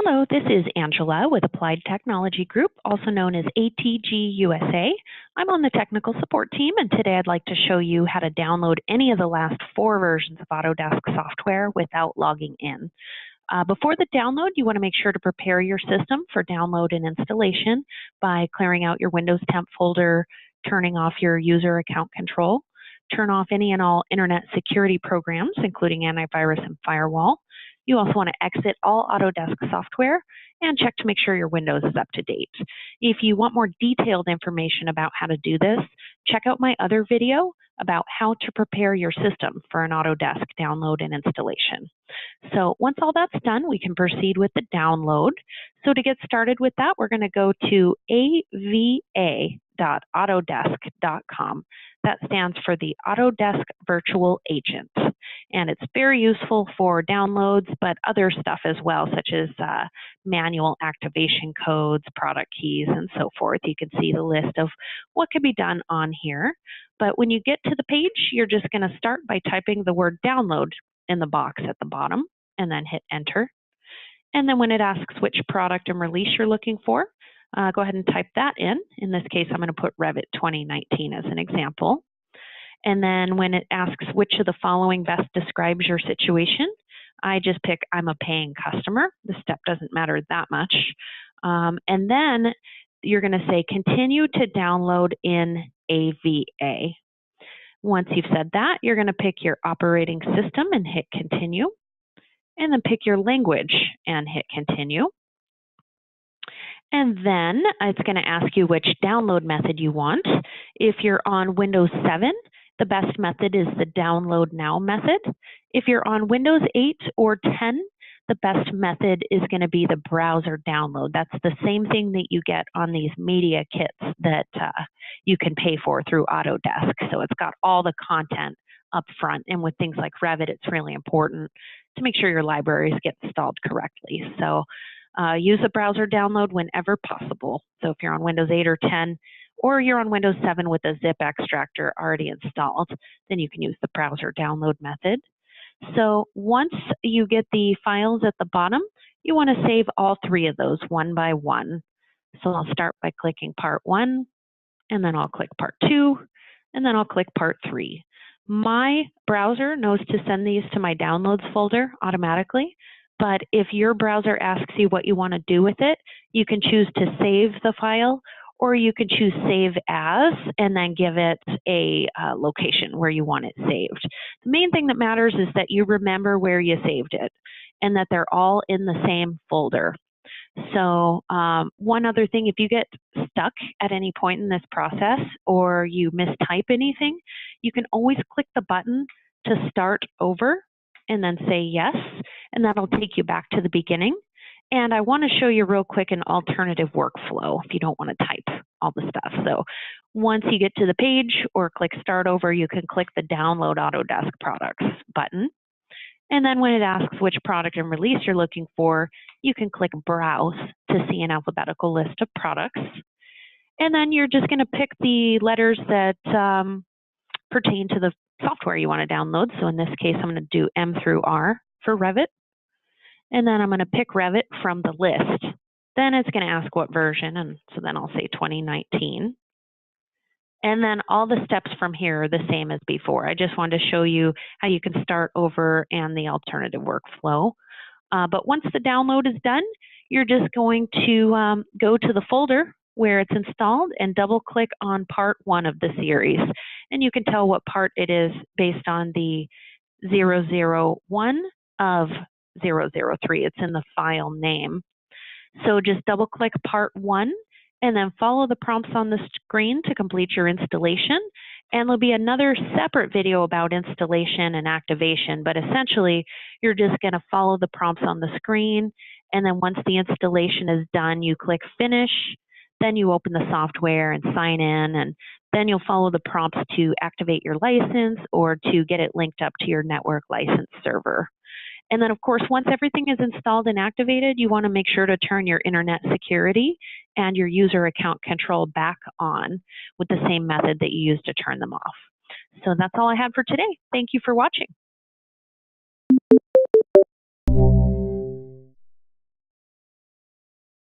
Hello, this is Angela with Applied Technology Group, also known as ATG USA. I'm on the technical support team, and today I'd like to show you how to download any of the last 4 versions of Autodesk software without logging in. Before the download, you want to make sure to prepare your system for download and installation by clearing out your Windows temp folder, turning off your user account control, turn off any and all internet security programs, including antivirus and firewall. You also want to exit all Autodesk software and check to make sure your Windows is up to date. If you want more detailed information about how to do this, check out my other video about how to prepare your system for an Autodesk download and installation. So once all that's done, we can proceed with the download. So to get started with that, we're going to go to ava.autodesk.com. That stands for the Autodesk Virtual Agent. And it's very useful for downloads, but other stuff as well, such as manual activation codes, product keys, and so forth. You can see the list of what can be done on here. But when you get to the page, you're just going to start by typing the word download in the box at the bottom, and then hit enter. And then when it asks which product and release you're looking for, go ahead and type that in. In this case, I'm going to put Revit 2019 as an example. And then when it asks which of the following best describes your situation, I just pick I'm a paying customer. The step doesn't matter that much. And then you're going to say continue to download in AVA. Once you've said that, you're going to pick your operating system and hit continue. And then pick your language and hit continue. And then it's going to ask you which download method you want. If you're on Windows 7, the best method is the Download Now method. If you're on Windows 8 or 10, the best method is going to be the browser download. That's the same thing that you get on these media kits that you can pay for through Autodesk. So it's got all the content up front. And with things like Revit, it's really important to make sure your libraries get installed correctly. So use the browser download whenever possible. So if you're on Windows 8 or 10, or you're on Windows 7 with a zip extractor already installed, then you can use the browser download method. So once you get the files at the bottom, you want to save all 3 of those one by one. So I'll start by clicking part 1, and then I'll click part 2, and then I'll click part 3. My browser knows to send these to my downloads folder automatically, but if your browser asks you what you want to do with it, you can choose to save the file, or you can choose Save As and then give it a location where you want it saved. The main thing that matters is that you remember where you saved it and that they're all in the same folder. So one other thing, if you get stuck at any point in this process or you mistype anything, you can always click the button to start over and then say yes, and that'll take you back to the beginning. And I want to show you real quick an alternative workflow if you don't want to type all the stuff. So once you get to the page or click Start Over, you can click the Download Autodesk Products button. And then when it asks which product and release you're looking for, you can click Browse to see an alphabetical list of products. And then you're just going to pick the letters that pertain to the software you want to download. So in this case, I'm going to do M through R for Revit. And then I'm going to pick Revit from the list. Then it's going to ask what version, and so then I'll say 2019. And then all the steps from here are the same as before. I just wanted to show you how you can start over and the alternative workflow. But once the download is done, you're just going to go to the folder where it's installed and double-click on part 1 of the series. And you can tell what part it is based on the 001 of 003. It's in the file name. So just double click part 1 and then follow the prompts on the screen to complete your installation. And there'll be another separate video about installation and activation, but essentially you're just going to follow the prompts on the screen. And then once the installation is done, you click finish. Then you open the software and sign in, and then you'll follow the prompts to activate your license or to get it linked up to your network license server. And then, of course, once everything is installed and activated, you want to make sure to turn your internet security and your user account control back on with the same method that you used to turn them off. So that's all I have for today. Thank you for watching.